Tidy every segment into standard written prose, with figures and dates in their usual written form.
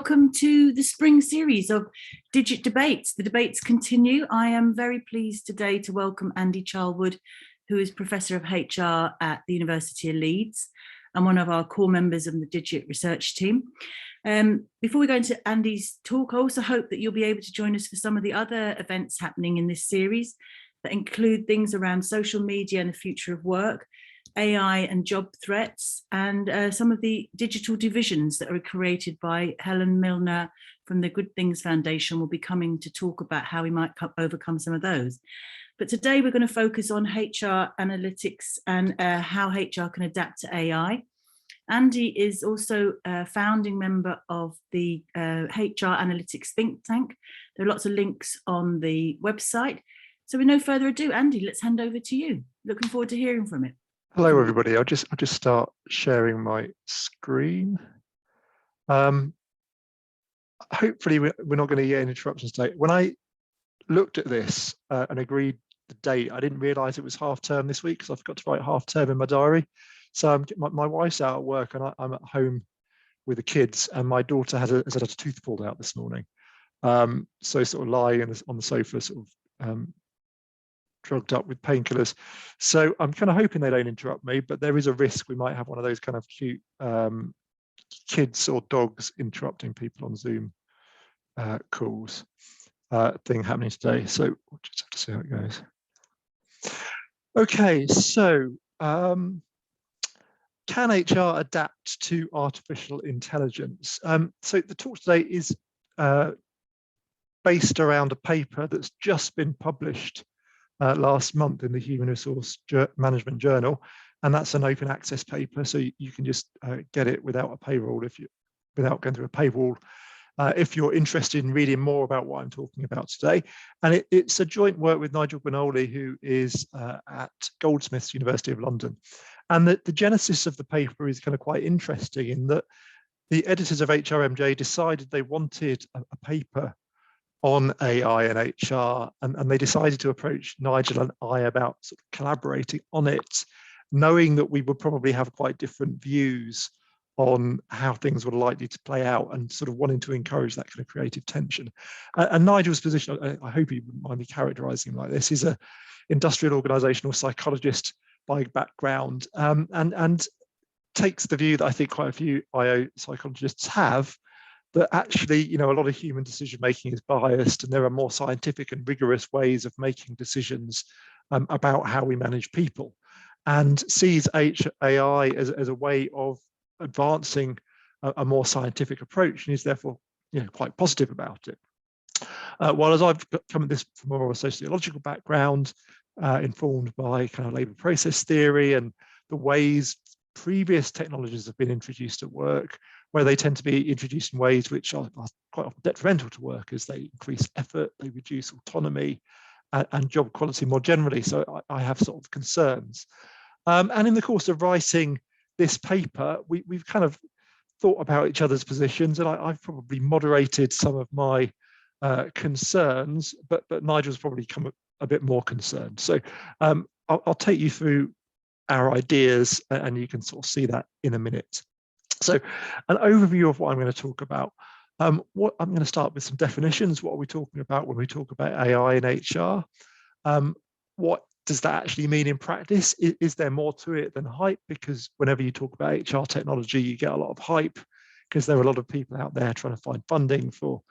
welcome to the spring series of Digit Debates. The debates continue. I am very pleased today to welcome Andy Charlwood, who is Professor of HR at the University of Leeds and one of our core members of the Digit research team. Before we go into Andy's talk, I also hope that you'll be able to join us for some of the other events happening in this series that include things around social media and the future of work, AI and job threats, and some of the digital divisions that are created by Helen Milner from the Good Things Foundation will be coming to talk about how we might overcome some of those. But today we're going to focus on HR analytics and how HR can adapt to AI. Andy is also a founding member of the HR analytics think tank. There are lots of links on the website. So with no further ado, Andy, let's hand over to you. Looking forward to hearing from it. Hello, everybody. I'll just start sharing my screen. Hopefully, we're not going to get any interruptions today. When I looked at this and agreed the date, I didn't realise it was half term this week because I forgot to write half term in my diary. So my wife's out at work and I'm at home with the kids, and my daughter has had a tooth pulled out this morning. So sort of lying on the sofa, sort of drugged up with painkillers. So I'm kind of hoping they don't interrupt me, but there is a risk we might have one of those kind of cute kids or dogs interrupting people on Zoom calls thing happening today. So we'll just have to see how it goes. Okay, so can HR adapt to artificial intelligence? So the talk today is based around a paper that's just been published last month in the Human Resource Management Journal, and that's an open access paper, so you can just get it without a paywall without going through a paywall if you're interested in reading more about what I'm talking about today. And it's a joint work with Nigel Guinoli, who is at Goldsmiths, University of London. And the genesis of the paper is kind of quite interesting in that the editors of HRMJ decided they wanted a paper on AI and HR, and they decided to approach Nigel and I about sort of collaborating on it, knowing that we would probably have quite different views on how things were likely to play out, and sort of wanting to encourage that kind of creative tension. And Nigel's position, I hope you wouldn't mind me characterizing him like this, he's an industrial organizational psychologist by background, and takes the view that I think quite a few IO psychologists have, that actually, you know, a lot of human decision making is biased, and there are more scientific and rigorous ways of making decisions about how we manage people, and sees AI as a way of advancing a more scientific approach, and is therefore, you know, quite positive about it. While as I've come at this from more of a sociological background, informed by kind of labour process theory and the ways previous technologies have been introduced at work, where they tend to be introduced in ways which are quite often detrimental to workers. They increase effort, they reduce autonomy and job quality more generally. So I have sort of concerns. And in the course of writing this paper, we've kind of thought about each other's positions, and I've probably moderated some of my concerns, but Nigel's probably come a bit more concerned. So I'll take you through our ideas, and you can sort of see that in a minute. So an overview of what I'm going to talk about. What I'm going to start with some definitions. What are we talking about when we talk about AI and HR? What does that actually mean in practice? Is there more to it than hype? Because whenever you talk about HR technology, you get a lot of hype, because there are a lot of people out there trying to find funding for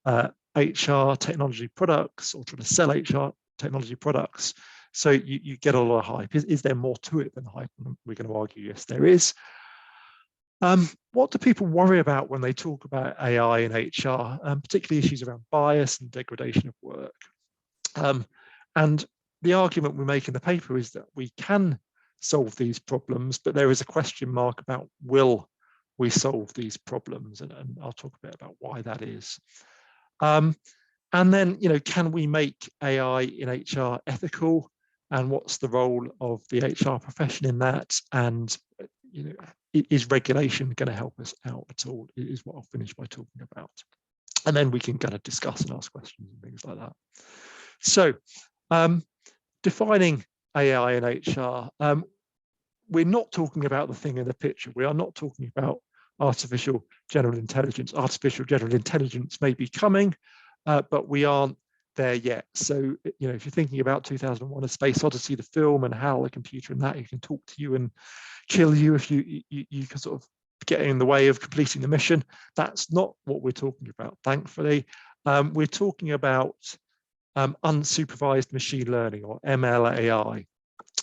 HR technology products, or trying to sell HR technology products. So you get a lot of hype. Is there more to it than hype? And we're going to argue, yes, there is. What do people worry about when they talk about AI and HR, particularly issues around bias and degradation of work? And the argument we make in the paper is that we can solve these problems, but there is a question mark about will we solve these problems, and I'll talk a bit about why that is. And then, you know, can we make AI in HR ethical, and what's the role of the HR profession in that? And, you know, is regulation going to help us out at all, is what I'll finish by talking about. And then we can kind of discuss and ask questions and things like that. So defining AI and HR, we're not talking about the thing in the picture. We are not talking about artificial general intelligence. Artificial general intelligence may be coming, but we aren't there yet. So, you know, if you're thinking about 2001: A Space Odyssey, the film, and how a computer in that you can talk to you and kill you if you can sort of get in the way of completing the mission, that's not what we're talking about, thankfully. We're talking about unsupervised machine learning, or ML/AI.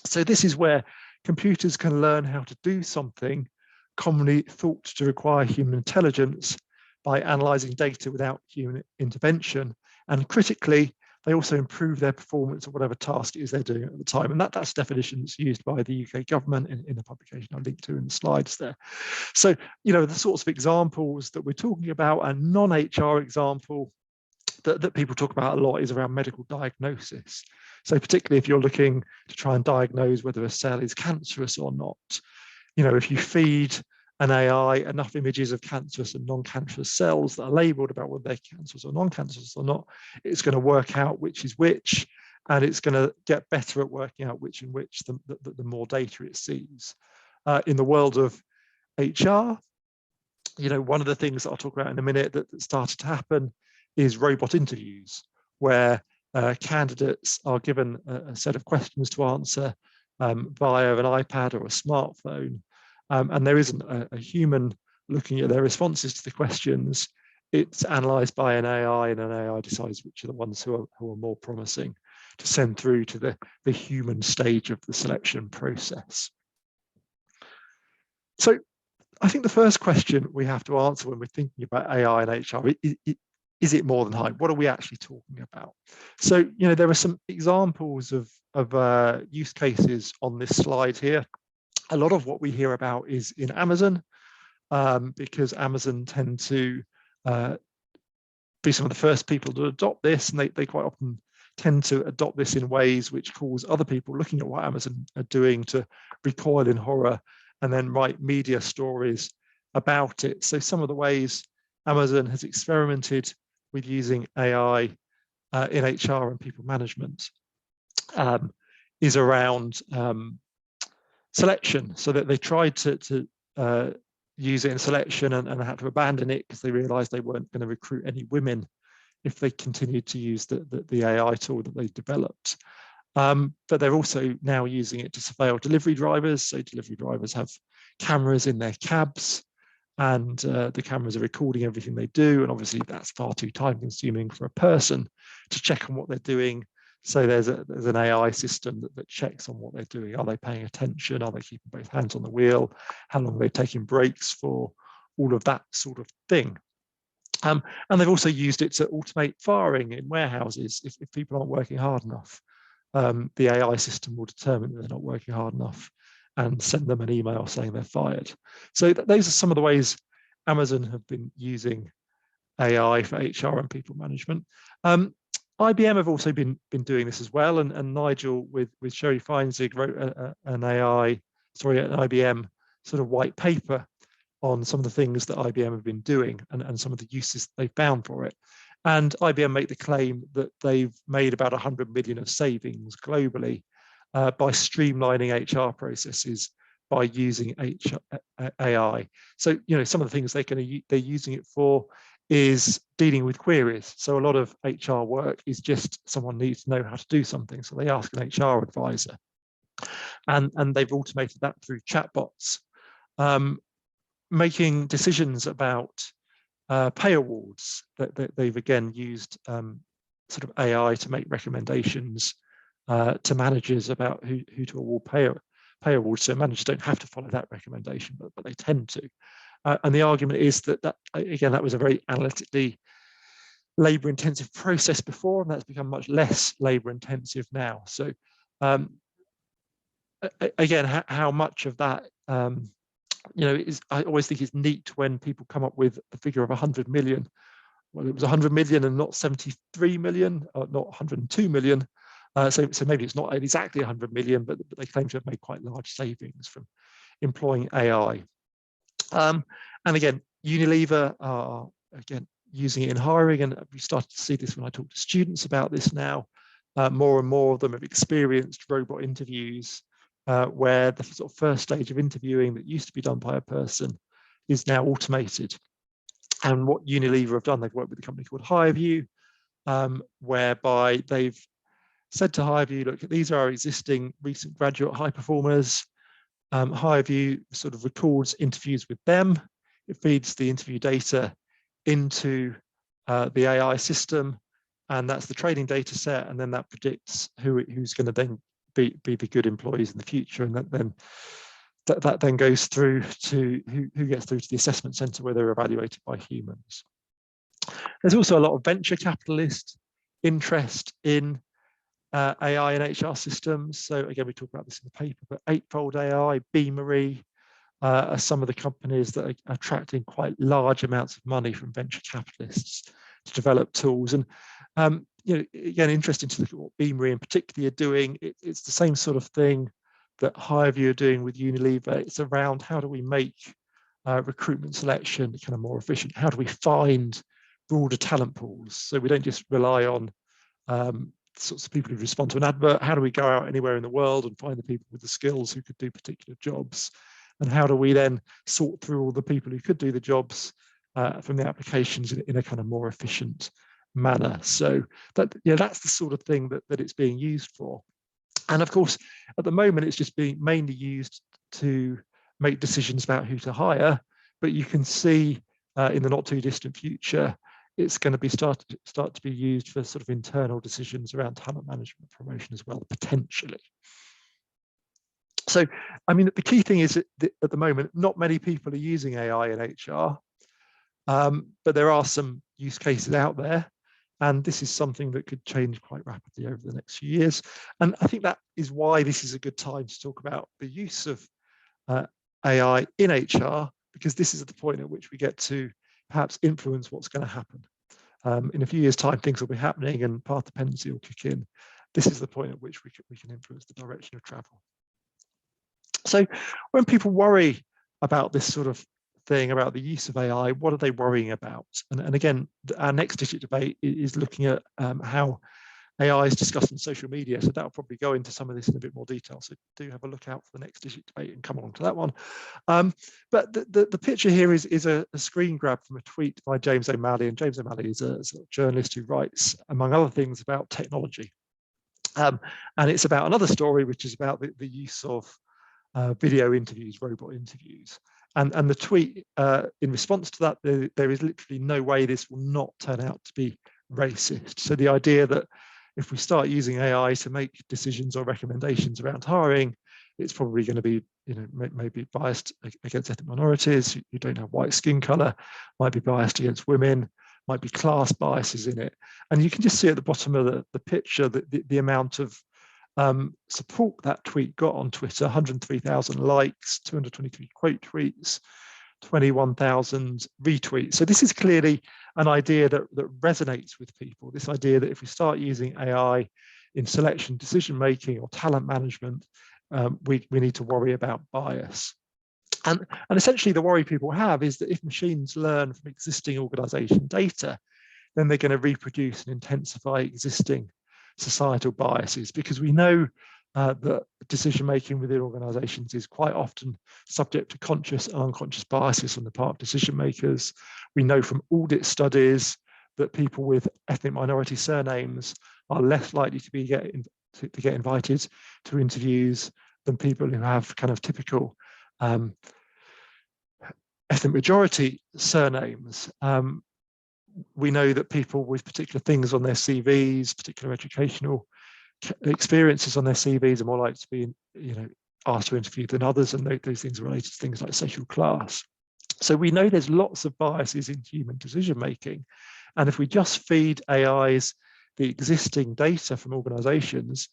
So this is where computers can learn how to do something commonly thought to require human intelligence by analyzing data without human intervention. And critically, they also improve their performance of whatever task it is they're doing at the time. And that's definition that's used by the UK government in the publication I linked to in the slides there. So, you know, the sorts of examples that we're talking about, a non-HR example that people talk about a lot is around medical diagnosis. So particularly if you're looking to try and diagnose whether a cell is cancerous or not, you know, if you feed an AI enough images of cancerous and non-cancerous cells that are labeled about whether they're cancerous or non-cancerous or not, it's going to work out which is which, and it's going to get better at working out which and which the more data it sees. In the world of HR, you know, one of the things that I'll talk about in a minute that started to happen is robot interviews, where candidates are given a set of questions to answer via an iPad or a smartphone, and there isn't a human looking at their responses to the questions. It's analysed by an AI, and an AI decides which are the ones who are more promising to send through to the human stage of the selection process. So I think the first question we have to answer when we're thinking about AI and HR is it more than hype? What are we actually talking about? So, you know, there are some examples of use cases on this slide here. A lot of what we hear about is in Amazon, because Amazon tend to be some of the first people to adopt this, and they quite often tend to adopt this in ways which cause other people looking at what Amazon are doing to recoil in horror and then write media stories about it. So some of the ways Amazon has experimented with using AI in HR and people management is around selection. So that they tried to use it in selection and had to abandon it because they realized they weren't going to recruit any women if they continued to use the AI tool that they developed. But they're also now using it to surveil delivery drivers. So delivery drivers have cameras in their cabs, and the cameras are recording everything they do. And obviously that's far too time consuming for a person to check on what they're doing. So there's an AI system that checks on what they're doing. Are they paying attention? Are they keeping both hands on the wheel? How long are they taking breaks for? All of that sort of thing. And they've also used it to automate firing in warehouses. If people aren't working hard enough, the AI system will determine that they're not working hard enough and send them an email saying they're fired. So those are some of the ways Amazon have been using AI for HR and people management. IBM have also been doing this as well, and Nigel with Sherry Feinzig wrote an IBM sort of white paper on some of the things that IBM have been doing and some of the uses they found for it. And IBM make the claim that they've made about 100 million of savings globally by streamlining HR processes by using AI. So, you know, some of the things they're using it for is dealing with queries. So a lot of HR work is just someone needs to know how to do something. So they ask an HR advisor. And they've automated that through chatbots, making decisions about pay awards. That they've again used sort of AI to make recommendations to managers about who to award pay awards. So managers don't have to follow that recommendation, but they tend to. And the argument is that again, that was a very analytically labor-intensive process before, and that's become much less labor-intensive now. So again, how much of that you know, I always think it's neat when people come up with the figure of 100 million. Well, it was 100 million and not 73 million, or not 102 million. So maybe it's not exactly 100 million, but they claim to have made quite large savings from employing AI. And again, Unilever are again using it in hiring, and we started to see this when I talk to students about this now. More and more of them have experienced robot interviews where the sort of first stage of interviewing that used to be done by a person is now automated. And what Unilever have done, they've worked with a company called HireVue, whereby they've said to HireVue, look, these are our existing recent graduate high performers. HireVue sort of records interviews with them. It feeds the interview data into the AI system, and that's the training data set, and then that predicts who's going to then be the good employees in the future, and that then goes through to who gets through to the assessment centre where they're evaluated by humans. There's also a lot of venture capitalist interest in AI and HR systems. So again, we talk about this in the paper, but Eightfold AI, Beamery are some of the companies that are attracting quite large amounts of money from venture capitalists to develop tools. And again, interesting to look at what Beamery in particular are doing. It's the same sort of thing that HireVue are doing with Unilever. It's around how do we make recruitment selection kind of more efficient? How do we find broader talent pools? So we don't just rely on sorts of people who respond to an advert. How do we go out anywhere in the world and find the people with the skills who could do particular jobs? And how do we then sort through all the people who could do the jobs from the applications in a kind of more efficient manner? So that's the sort of thing that it's being used for. And of course, at the moment, it's just being mainly used to make decisions about who to hire. But you can see in the not too distant future, it's going to be start to be used for sort of internal decisions around talent management promotion as well, potentially. So, I mean, the key thing is that at the moment, not many people are using AI in HR, but there are some use cases out there. And this is something that could change quite rapidly over the next few years. And I think that is why this is a good time to talk about the use of AI in HR, because this is at the point at which we get to perhaps influence what's going to happen. In a few years' time, things will be happening and path dependency will kick in. This is the point at which we can influence the direction of travel. So when people worry about this sort of thing, about the use of AI, what are they worrying about? And again, our next digit debate is looking at how AI is discussed on social media. So that'll probably go into some of this in a bit more detail. So do have a look out for the next digit debate and come along to that one. But the picture here is a screen grab from a tweet by James O'Malley. And James O'Malley is a sort of journalist who writes, among other things, about technology. And it's about another story, which is about the use of video interviews, robot interviews. And the tweet in response to that, there is literally no way this will not turn out to be racist. So the idea that if we start using AI to make decisions or recommendations around hiring, it's probably going to be, maybe biased against ethnic minorities who don't have white skin color, might be biased against women, might be class biases in it. And you can just see at the bottom of the picture the amount of support that tweet got on Twitter: 103,000 likes, 223 quote tweets, 21,000 retweets. So this is clearly an idea that resonates with people, this idea that if we start using AI in selection, decision making, or talent management, we need to worry about bias. And essentially the worry people have is that if machines learn from existing organization data, then they're going to reproduce and intensify existing societal biases, because we know that decision making within organizations is quite often subject to conscious and unconscious biases on the part of decision makers. We know from audit studies that people with ethnic minority surnames are less likely to get invited to interviews than people who have kind of typical ethnic majority surnames. We know that people with particular things on their CVs, particular educational experiences on their CVs, are more likely to be, asked to interview than others, and those things are related to things like social class. So we know there's lots of biases in human decision making, and if we just feed AIs the existing data from organizations,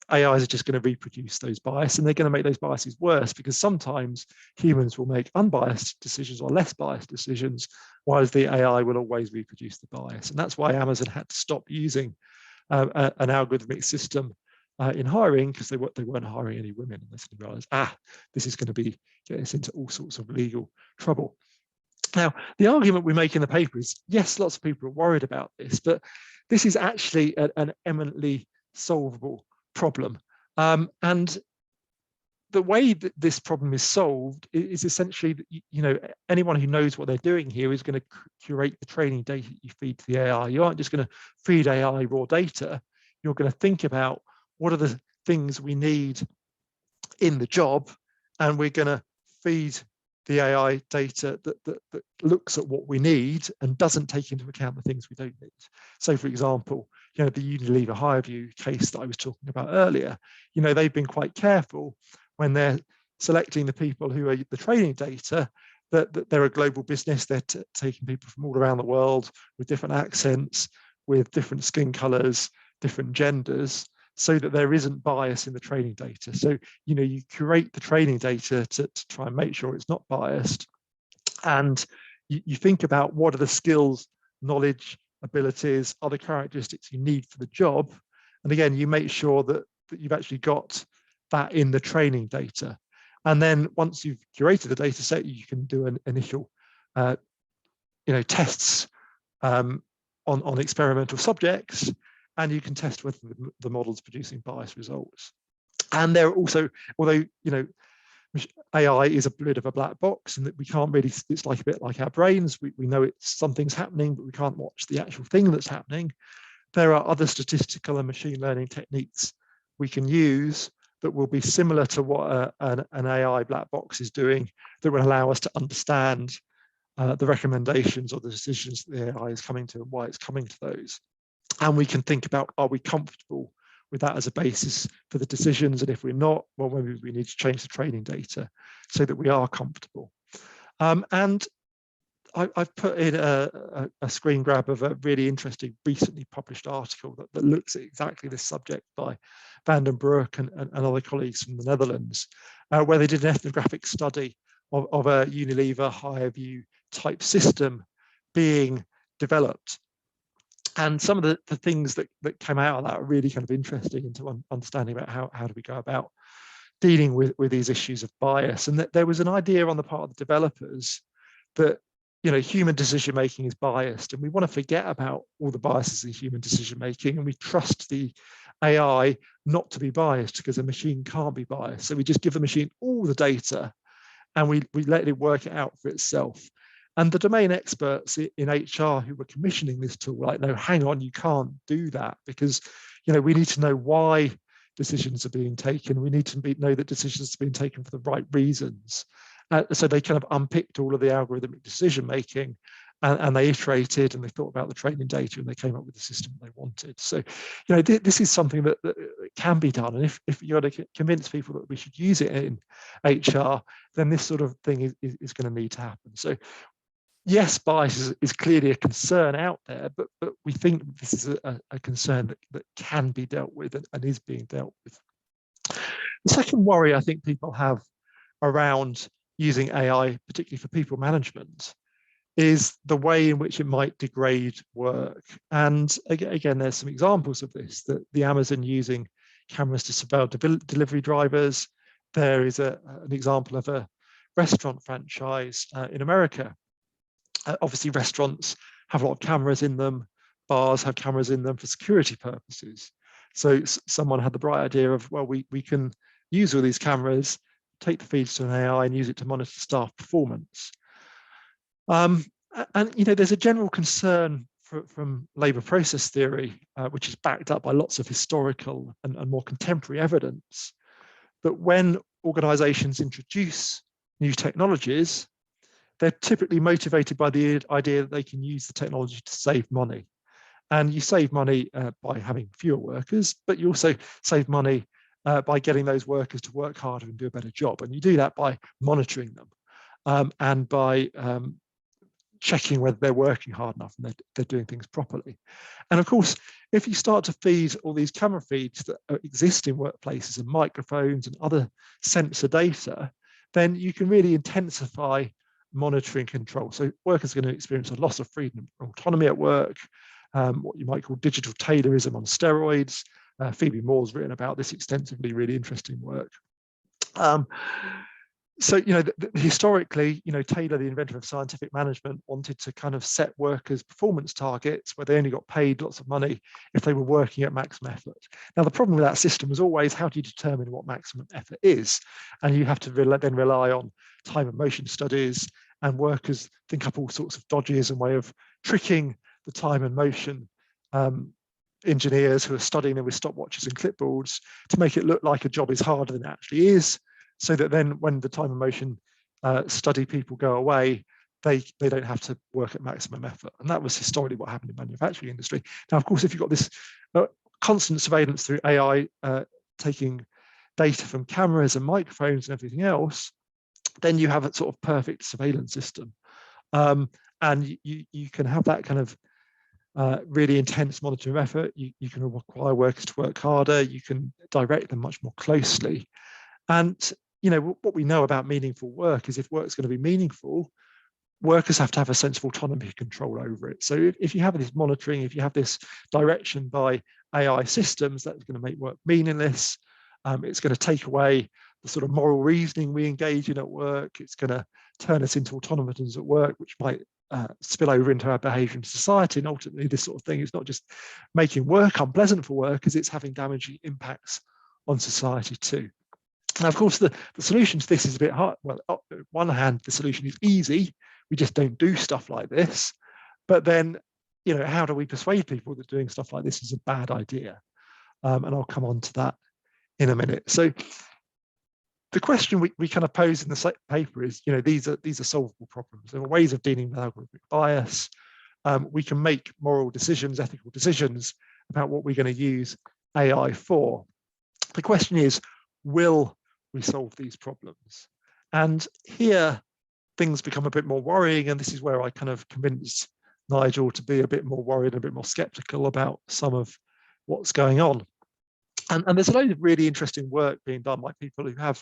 AIs are just going to reproduce those biases, and they're going to make those biases worse, because sometimes humans will make unbiased decisions or less biased decisions, whereas the AI will always reproduce the bias. And that's why Amazon had to stop using an algorithmic system in hiring, because they weren't hiring any women, and they suddenly realized, this is going to be getting us into all sorts of legal trouble. Now, the argument we make in the paper is, yes, lots of people are worried about this, but this is actually an eminently solvable problem. And the way that this problem is solved is essentially that, you know, anyone who knows what they're doing here is going to curate the training data you feed to the AI. You aren't just going to feed AI raw data. You're going to think about what are the things we need in the job, and we're going to feed the AI data that looks at what we need and doesn't take into account the things we don't need. So, for example, you know, the Unilever HireView case that I was talking about earlier, you know, they've been quite careful when they're selecting the people who are the training data, that they're a global business. They're taking people from all around the world with different accents, with different skin colors, different genders, so that there isn't bias in the training data. So, you know, you curate the training data to try and make sure it's not biased. And you think about what are the skills, knowledge, abilities, other characteristics you need for the job. And again, you make sure that you've actually got that in the training data. And then once you've curated the data set, you can do an initial you know, tests on experimental subjects, and you can test whether the model's producing biased results. And there are also, although, you know, AI is a bit of a black box, and that we can't really, it's like a bit like our brains. We know something's happening, but we can't watch the actual thing that's happening. There are other statistical and machine learning techniques we can use that will be similar to what an AI black box is doing, that will allow us to understand the recommendations or the decisions that the AI is coming to and why it's coming to those. And we can think about, are we comfortable with that as a basis for the decisions? And if we're not, well, maybe we need to change the training data so that we are comfortable. And I've put in a screen grab of a really interesting recently published article that looks at exactly this subject by Van den Broek and other colleagues from the Netherlands, where they did an ethnographic study of a Unilever HireView type system being developed. And some of the things that came out of that are really kind of interesting into understanding about how do we go about dealing with these issues of bias. And that there was an idea on the part of the developers that, you know, human decision making is biased, and we want to forget about all the biases in human decision making, and we trust the AI not to be biased because a machine can't be biased. So we just give the machine all the data and we let it work it out for itself. And the domain experts in HR who were commissioning this tool were like, no, hang on, you can't do that, because, you know, we need to know why decisions are being taken. We need to know that decisions are being taken for the right reasons. So they kind of unpicked all of the algorithmic decision making, and they iterated and they thought about the training data, and they came up with the system they wanted. So, you know, this is something that can be done. And if you're going to convince people that we should use it in HR, then this sort of thing is going to need to happen. So yes, bias is clearly a concern out there, but we think this is a concern that can be dealt with and is being dealt with. The second worry I think people have around using AI, particularly for people management, is the way in which it might degrade work. And again, there's some examples of this, that the Amazon using cameras to surveil delivery drivers. There is an example of a restaurant franchise in America. Obviously, restaurants have a lot of cameras in them. Bars have cameras in them for security purposes. So someone had the bright idea of, well, we can use all these cameras, take the feeds to an AI and use it to monitor staff performance. And, you know, there's a general concern from labor process theory, which is backed up by lots of historical and more contemporary evidence, that when organizations introduce new technologies, they're typically motivated by the idea that they can use the technology to save money. And you save money by having fewer workers, but you also save money by getting those workers to work harder and do a better job. And you do that by monitoring them and by checking whether they're working hard enough and they're doing things properly. And of course, if you start to feed all these camera feeds that exist in workplaces and microphones and other sensor data, then you can really intensify monitoring control. So workers are going to experience a loss of freedom and autonomy at work, what you might call digital Taylorism on steroids. Phoebe Moore's written about this extensively, really interesting work. So, historically, Taylor, the inventor of scientific management, wanted to kind of set workers' performance targets where they only got paid lots of money if they were working at maximum effort. Now, the problem with that system was always, how do you determine what maximum effort is? And you have to then rely on time and motion studies, and workers think up all sorts of dodges and way of tricking the time and motion engineers who are studying them with stopwatches and clipboards to make it look like a job is harder than it actually is, so that then when the time and motion study people go away, they don't have to work at maximum effort. And that was historically what happened in the manufacturing industry. Now, of course, if you've got this constant surveillance through AI taking data from cameras and microphones and everything else, then you have a sort of perfect surveillance system. And you can have that kind of really intense monitoring effort. You can require workers to work harder. You can direct them much more closely. And what we know about meaningful work is, if work's going to be meaningful, workers have to have a sense of autonomy and control over it. So if you have this monitoring, if you have this direction by AI systems, that's going to make work meaningless. It's going to take away the sort of moral reasoning we engage in at work. It's going to turn us into automatons at work, which might spill over into our behavior in society. And ultimately, this sort of thing is not just making work unpleasant for workers, it's having damaging impacts on society too. Now, of course, the solution to this is a bit hard. Well, on one hand, the solution is easy. We just don't do stuff like this. But then, how do we persuade people that doing stuff like this is a bad idea? And I'll come on to that in a minute. So the question we kind of pose in the paper is, these are solvable problems. There are ways of dealing with algorithmic bias. We can make moral decisions, ethical decisions about what we're going to use AI for. The question is, will we solve these problems? And here things become a bit more worrying, and this is where I kind of convinced Nigel to be a bit more worried and a bit more skeptical about some of what's going on. And there's a load of really interesting work being done by people who have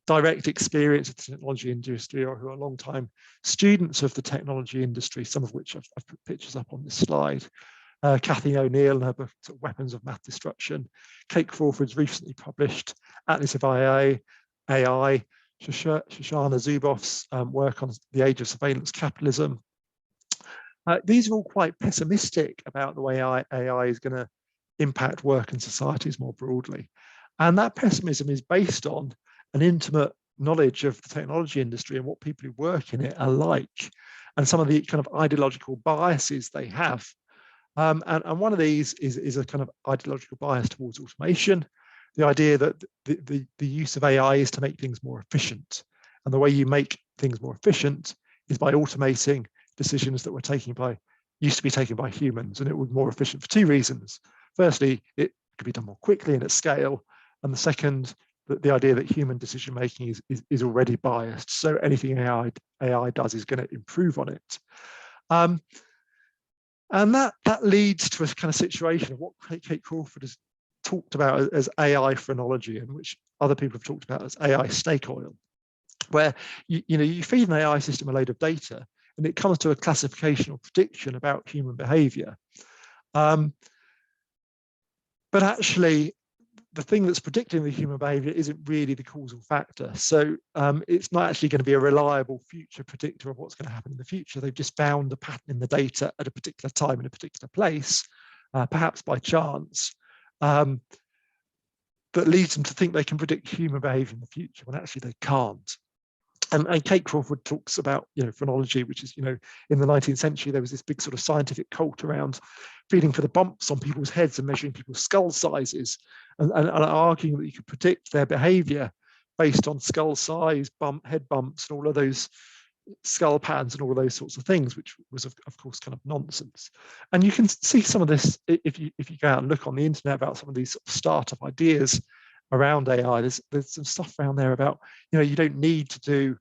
direct experience of the technology industry, or who are long-time students of the technology industry, some of which I've put pictures up on this slide. Cathy O'Neill and her book, Weapons of Math Destruction. Kate Crawford's recently published Atlas of AI. Shoshana Zuboff's work on the age of surveillance capitalism. These are all quite pessimistic about the way AI is going to impact work and societies more broadly. And that pessimism is based on an intimate knowledge of the technology industry and what people who work in it are like, and some of the kind of ideological biases they have. And one of these is a kind of ideological bias towards automation, the idea that the use of AI is to make things more efficient. And the way you make things more efficient is by automating decisions that used to be taken by humans. And it would be more efficient for two reasons. Firstly, it could be done more quickly and at scale. And the second, the idea that human decision making is already biased. So anything AI does is going to improve on it. And that leads to a kind of situation of what Kate Crawford has talked about as AI phrenology, and which other people have talked about as AI snake oil, where you feed an AI system a load of data and it comes to a classification or prediction about human behavior. But actually, the thing that's predicting the human behavior isn't really the causal factor. So it's not actually going to be a reliable future predictor of what's going to happen in the future. They've just found a pattern in the data at a particular time in a particular place, perhaps by chance, that leads them to think they can predict human behavior in the future, when actually they can't. And Kate Crawford talks about phrenology, which is, in the 19th century, there was this big sort of scientific cult around feeling for the bumps on people's heads and measuring people's skull sizes, and arguing that you could predict their behavior based on skull size, head bumps, and all of those skull patterns and all of those sorts of things, which was of course kind of nonsense. And you can see some of this if you go out and look on the internet about some of these sort of startup ideas around AI. There's some stuff around there about, you don't need to do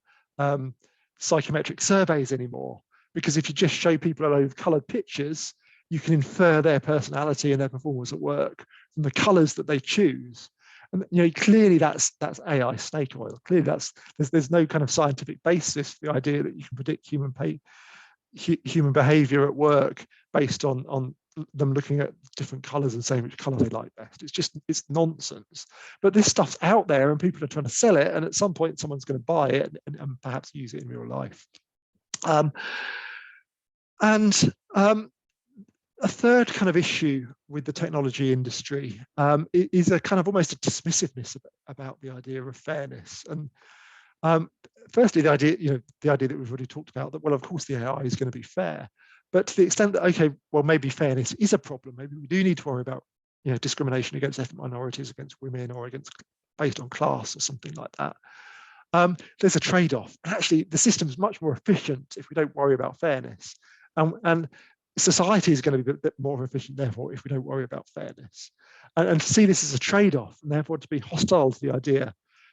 psychometric surveys anymore, because if you just show people a load of colored pictures, you can infer their personality and their performance at work from the colors that they choose. And clearly that's AI snake oil. Clearly there's no kind of scientific basis for the idea that you can predict human behavior at work based on them looking at different colors and saying which color they like best. It's nonsense. But this stuff's out there and people are trying to sell it, and at some point someone's going to buy it and perhaps use it in real life. A third kind of issue with the technology industry is a kind of almost a dismissiveness about the idea of fairness. And firstly, the idea that we've already talked about, that, well, of course the AI is going to be fair, but to the extent that, okay, well, maybe fairness is a problem, maybe we do need to worry about, discrimination against ethnic minorities, against women, or based on class or something like that. There's a trade-off. And actually, the system's much more efficient if we don't worry about fairness. And society is going to be a bit more efficient, therefore, if we don't worry about fairness. And to see this as a trade-off, and therefore to be hostile to the idea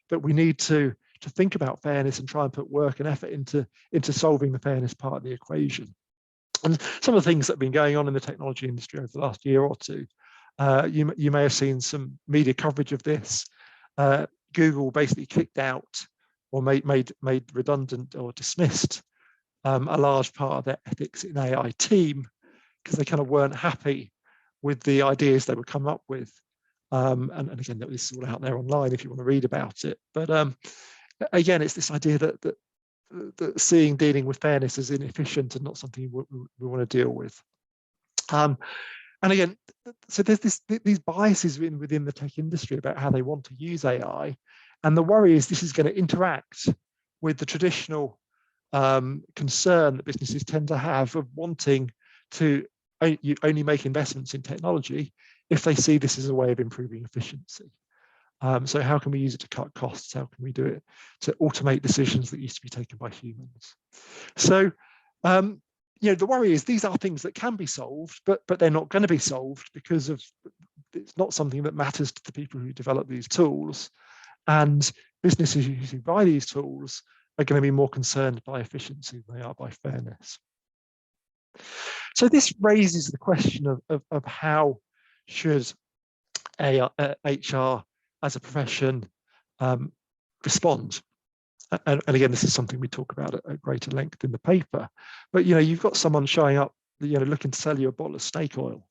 that we need to think about fairness and try and put work and effort into solving the fairness part of the equation. And some of the things that have been going on in the technology industry over the last year or two, you may have seen some media coverage of this. Google basically kicked out or made redundant or dismissed a large part of their ethics in AI team because they kind of weren't happy with the ideas they would come up with. And again, this is all out there online if you want to read about it. But again, it's this idea that dealing with fairness as inefficient and not something we want to deal with. And again, so there's these biases within the tech industry about how they want to use AI. And the worry is this is going to interact with the traditional concern that businesses tend to have of wanting to only make investments in technology if they see this as a way of improving efficiency. So how can we use it to cut costs? How can we do it to automate decisions that used to be taken by humans? So, the worry is these are things that can be solved, but they're not going to be solved because it's not something that matters to the people who develop these tools. And businesses who buy these tools are going to be more concerned by efficiency than they are by fairness. So this raises the question of how should HR as a profession respond. And again, this is something we talk about at greater length in the paper. But you've got someone showing up, looking to sell you a bottle of snake oil.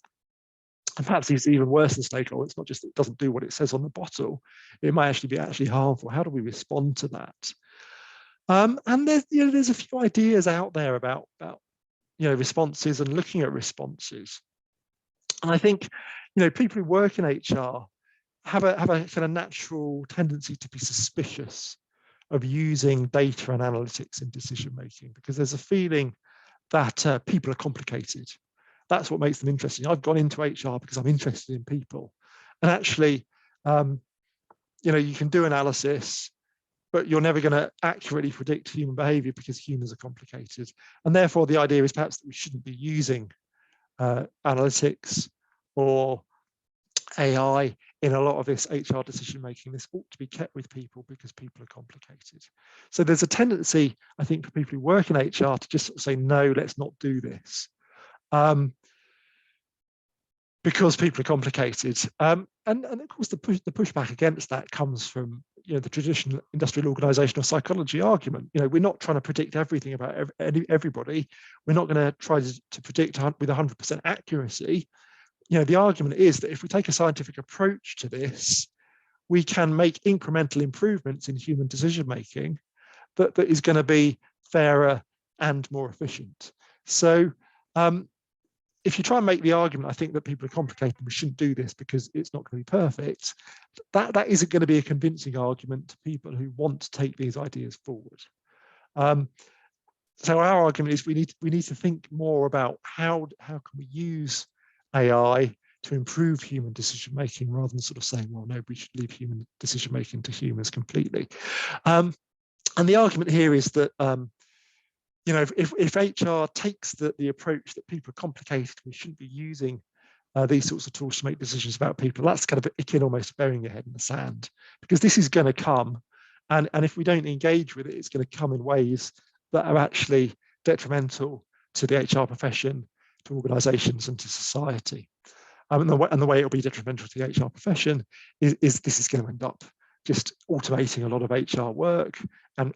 And perhaps it's even worse than snake oil. It's not just that it doesn't do what it says on the bottle. It might actually be harmful. How do we respond to that? And there's a few ideas out there about responses and looking at responses. And I think people who work in HR have a kind of natural tendency to be suspicious of using data and analytics in decision making because there's a feeling that people are complicated. That's what makes them interesting. I've gone into HR because I'm interested in people, and actually, you can do analysis, but you're never going to accurately predict human behavior because humans are complicated. And therefore, the idea is perhaps that we shouldn't be using analytics or AI in a lot of this HR decision making. This ought to be kept with people because people are complicated. So there's a tendency, I think, for people who work in HR to just sort of say, no, let's not do this. Because people are complicated. And of course, the pushback against that comes from the traditional industrial organizational psychology argument. We're not trying to predict everything about everybody. We're not going to try to predict with 100% accuracy. The argument is that if we take a scientific approach to this, we can make incremental improvements in human decision making that is going to be fairer and more efficient. So if you try and make the argument, I think that people are complicated, we shouldn't do this because it's not going to be perfect, that isn't going to be a convincing argument to people who want to take these ideas forward. So our argument is we need to think more about how can we use AI to improve human decision making rather than sort of saying, well, no, we should leave human decision making to humans completely. And the argument here is that if HR takes the approach that people are complicated, we shouldn't be using these sorts of tools to make decisions about people, that's kind of akin almost burying your head in the sand, because this is going to come, and if we don't engage with it, it's going to come in ways that are actually detrimental to the HR profession, to organizations, and to society. And the way it'll be detrimental to the HR profession is this is going to end up just automating a lot of HR work, and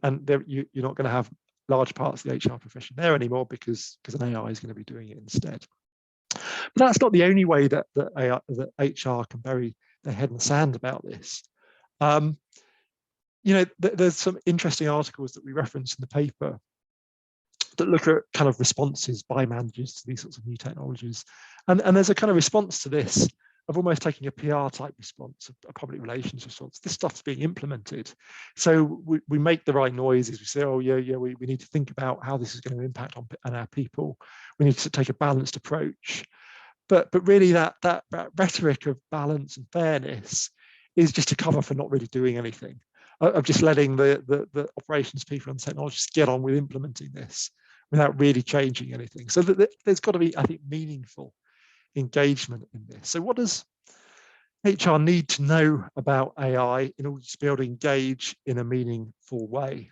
you're not going to have large parts of the HR profession there anymore because an AI is going to be doing it instead. But that's not the only way that HR can bury their head in the sand about this. There's some interesting articles that we reference in the paper that look at kind of responses by managers to these sorts of new technologies. And there's a kind of response to this of almost taking a PR type response, a public relations response. This stuff's being implemented. So we make the right noises. We say, oh, yeah, we need to think about how this is going to impact on our people. We need to take a balanced approach. But really that rhetoric of balance and fairness is just a cover for not really doing anything, of just letting the operations people and technologists get on with implementing this without really changing anything. So there's got to be, I think, meaningful engagement in this. So what does HR need to know about AI in order to be able to engage in a meaningful way?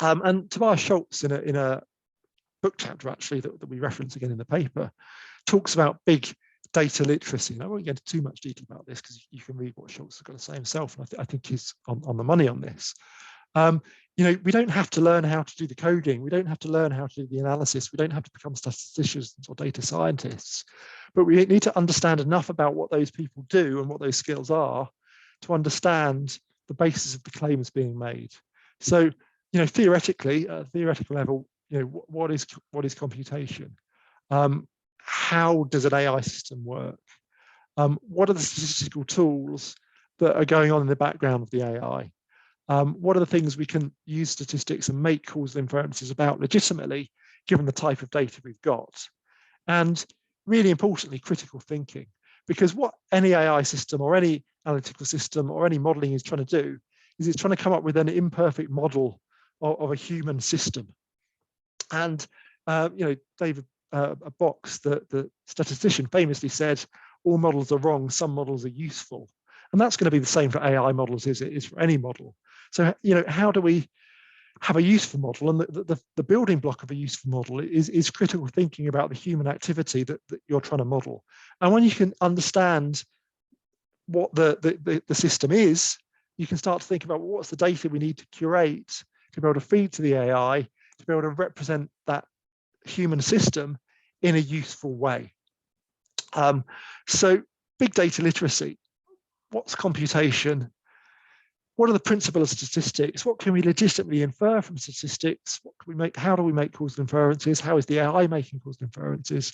And Tobias Schultz, in a book chapter actually that we reference again in the paper, talks about big data literacy. And I won't get into too much detail about this because you can read what Schultz has got to say himself, and I think he's on the money on this. We don't have to learn how to do the coding. We don't have to learn how to do the analysis. We don't have to become statisticians or data scientists, but we need to understand enough about what those people do and what those skills are to understand the basis of the claims being made. So, theoretically, at a theoretical level, what is computation? How does an AI system work? What are the statistical tools that are going on in the background of the AI? What are the things we can use statistics and make causal inferences about legitimately, given the type of data we've got? And really importantly, critical thinking, because what any AI system or any analytical system or any modeling is trying to do is it's trying to come up with an imperfect model of a human system. And, David Box, the statistician, famously said, all models are wrong, some models are useful. And that's going to be the same for AI models as it is for any model. So, how do we have a useful model? And the building block of a useful model is critical thinking about the human activity that you're trying to model. And when you can understand what the system is, you can start to think about what's the data we need to curate to be able to feed to the AI, to be able to represent that human system in a useful way. So big data literacy. What's computation? What are the principles of statistics? What can we legitimately infer from statistics? What can we make? How do we make causal inferences? How is the AI making causal inferences?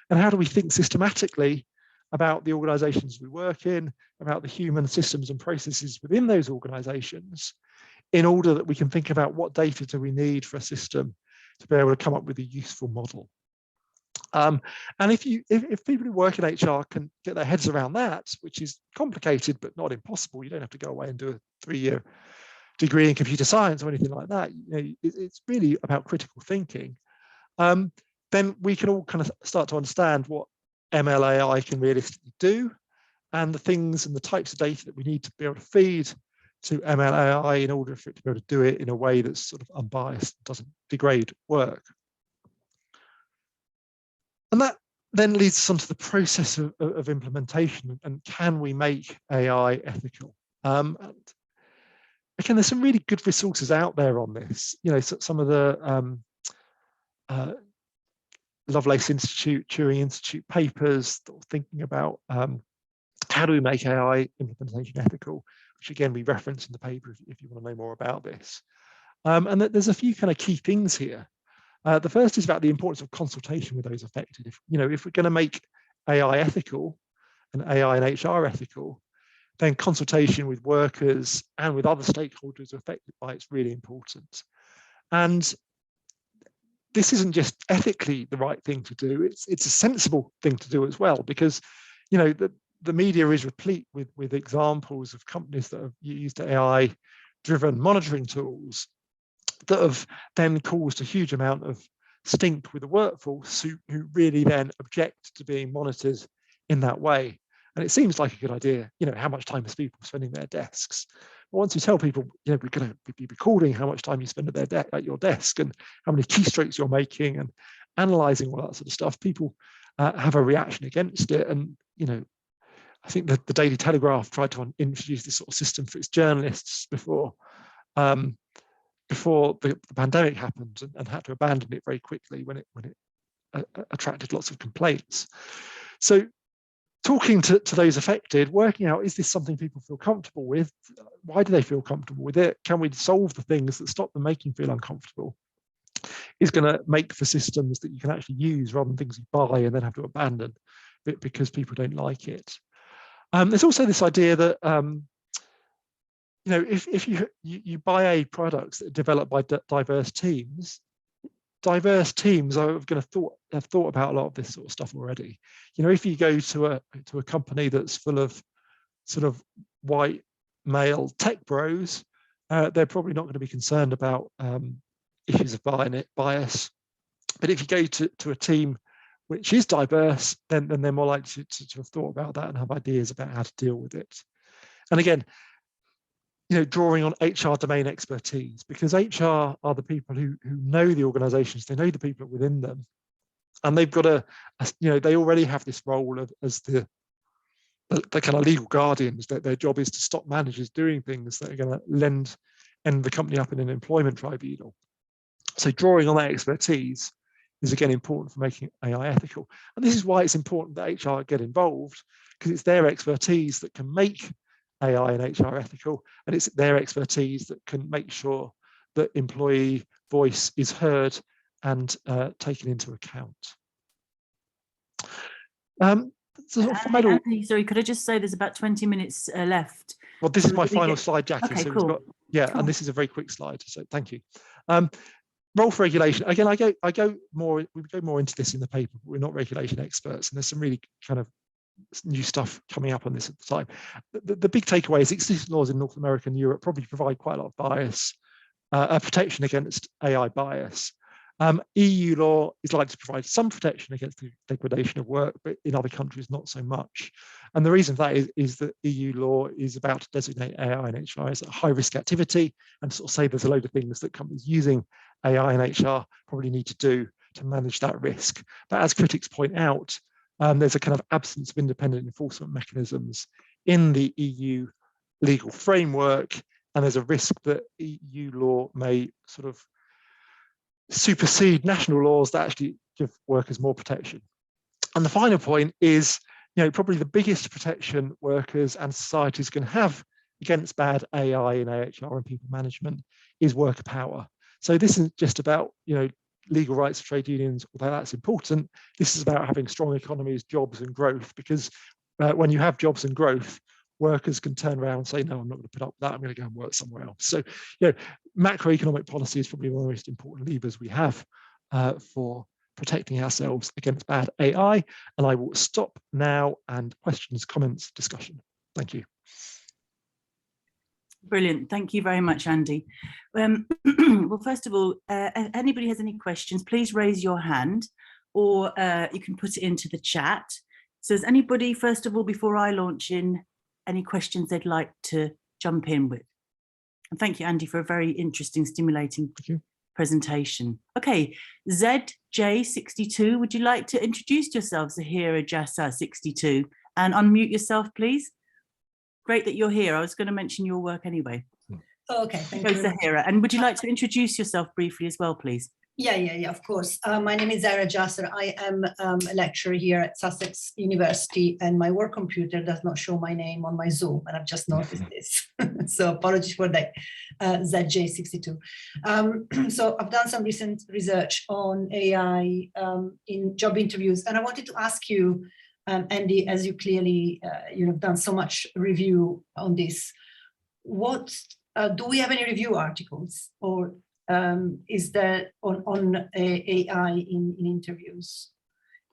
And how do we think systematically about the organizations we work in, about the human systems and processes within those organizations, in order that we can think about what data do we need for a system to be able to come up with a useful model. And if people who work in HR can get their heads around that, which is complicated but not impossible, you don't have to go away and do a 3-year degree in computer science or anything like that. It's really about critical thinking. Then we can all kind of start to understand what ML/AI can realistically do, and the things and the types of data that we need to be able to feed to ML/AI in order for it to be able to do it in a way that's sort of unbiased, doesn't degrade work. And that then leads us onto the process of implementation, and can we make AI ethical? And again, there's some really good resources out there on this. Some of the Lovelace Institute, Turing Institute papers thinking about how do we make AI implementation ethical, which again we reference in the paper if you want to know more about this. And there's a few kind of key things here. The first is about the importance of consultation with those affected. If we're going to make AI ethical and AI and HR ethical, then consultation with workers and with other stakeholders affected by it's really important. And this isn't just ethically the right thing to do, it's a sensible thing to do as well, because the media is replete with examples of companies that have used AI-driven monitoring tools that have then caused a huge amount of stink with the workforce who really then object to being monitored in that way. And it seems like a good idea, how much time is people spending at their desks. But once you tell people, we're going to be recording how much time you spend at your desk and how many keystrokes you're making and analyzing all that sort of stuff, people have a reaction against it. And, I think that the Daily Telegraph tried to introduce this sort of system for its journalists before the pandemic happened, and had to abandon it very quickly when it attracted lots of complaints. So talking to those affected, working out, is this something people feel comfortable with? Why do they feel comfortable with it? Can we solve the things that stop them making feel uncomfortable? Is going to make for systems that you can actually use rather than things you buy and then have to abandon because people don't like it. There's also this idea that if you buy a products that are developed by diverse teams are going to have thought about a lot of this sort of stuff already. If you go to a company that's full of sort of white male tech bros, they're probably not going to be concerned about issues of bias. But if you go to a team which is diverse, then they're more likely to have thought about that and have ideas about how to deal with it. And again, drawing on HR domain expertise, because HR are the people who know the organizations, they know the people within them, and they've got they already have this role as the kind of legal guardians. That their job is to stop managers doing things that are going to end the company up in an employment tribunal. So drawing on that expertise is again important for making AI ethical. And this is why it's important that HR get involved, because it's their expertise that can make AI and HR ethical, and it's their expertise that can make sure that employee voice is heard and taken into account. Andy, sorry, could I just say there's about 20 minutes left? Well, this is my final slide, Jackie. Okay, so cool. Cool. And this is a very quick slide, so thank you. Role for regulation. Again, we go more into this in the paper, but we're not regulation experts, and there's some really kind of new stuff coming up on this at the time. The big takeaway is existing laws in North America and Europe probably provide quite a lot of bias, protection against AI bias. EU law is likely to provide some protection against the degradation of work, but in other countries not so much. And the reason for that is that EU law is about to designate AI and HR as a high-risk activity, and sort of say there's a load of things that companies using AI and HR probably need to do to manage that risk. But as critics point out, there's a kind of absence of independent enforcement mechanisms in the EU legal framework, and there's a risk that EU law may sort of supersede national laws that actually give workers more protection. And the final point is, probably the biggest protection workers and societies can have against bad AI in AHR and people management is worker power. So this isn't just about, legal rights of trade unions, although that's important. This is about having strong economies, jobs and growth, because when you have jobs and growth, workers can turn around and say, no, I'm not going to put up with that, I'm going to go and work somewhere else. So, macroeconomic policy is probably one of the most important levers we have for protecting ourselves against bad AI. And I will stop now, and questions, comments, discussion. Thank you. Brilliant. Thank you very much, Andy. Well, first of all, if anybody has any questions, please raise your hand, or you can put it into the chat. So is anybody, first of all, before I launch in, any questions they'd like to jump in with? And thank you, Andy, for a very interesting, stimulating presentation. Okay, ZJ62, would you like to introduce yourself, Zahira Jassa 62, and unmute yourself, please? Great that you're here. I was going to mention your work anyway. Oh, okay, thank you. Zahira, and would you like to introduce yourself briefly as well, please? Yeah, of course. My name is Zahira Jasser. I am a lecturer here at Sussex University, and my work computer does not show my name on my Zoom, and I've just noticed this. So apologies for that, ZJ62. So I've done some recent research on AI in job interviews, and I wanted to ask you, Andy, as you clearly you've done so much review on this, what do we have any review articles, or is there on AI in interviews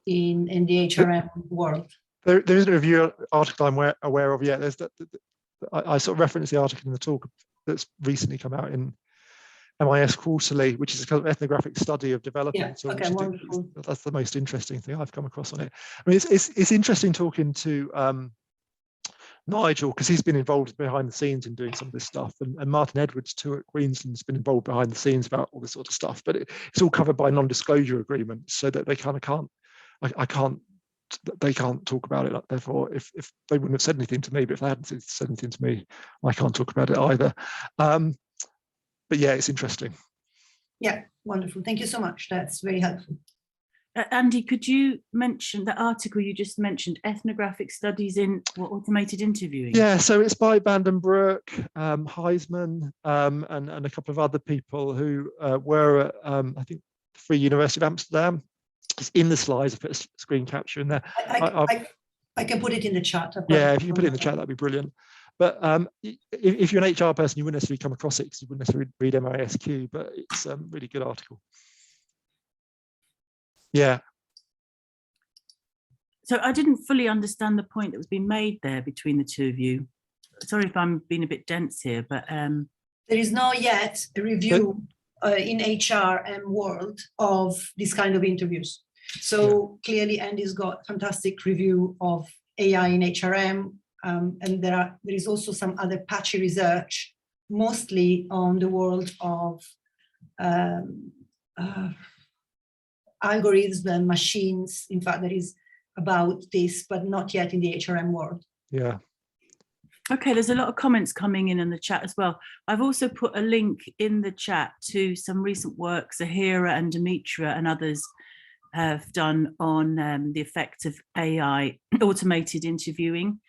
in the HRM world? There isn't a review article I'm aware of yet. There's I sort of referenced the article in the talk that's recently come out in MIS Quarterly, which is a kind of ethnographic study of development. Yeah, okay, wonderful. That's the most interesting thing I've come across on it. I mean, it's interesting talking to Nigel, because he's been involved behind the scenes in doing some of this stuff, and Martin Edwards too at Queensland's been involved behind the scenes about all this sort of stuff, but it's all covered by non-disclosure agreements, so that they kind of can't, they can't talk about it. Therefore, if they wouldn't have said anything to me, but if they hadn't said anything to me, I can't talk about it either. But yeah, it's interesting. Yeah, wonderful. Thank you so much. That's very helpful. Andy, could you mention the article you just mentioned, ethnographic studies in automated interviewing? Yeah, so it's by Vandenbroek, Heisman, and a couple of other people who were at, I think, the Free University of Amsterdam. It's in the slides. I put a screen capture in there. I can put it in the chat. Yeah, if you can put it in the chat, that'd be brilliant. But if you're an HR person, you wouldn't necessarily come across it because you wouldn't necessarily read MISQ, but it's a really good article. Yeah. So I didn't fully understand the point that was being made there between the two of you. Sorry if I'm being a bit dense here, but there is not yet a review in HR and world of this kind of interviews. So clearly Andy's got fantastic review of AI in HRM, and there is also some other patchy research, mostly on the world of algorithms and machines. In fact, there is about this, but not yet in the HRM world. Yeah. Okay, there's a lot of comments coming in the chat as well. I've also put a link in the chat to some recent work Zahira and Dimitra and others have done on the effects of AI automated interviewing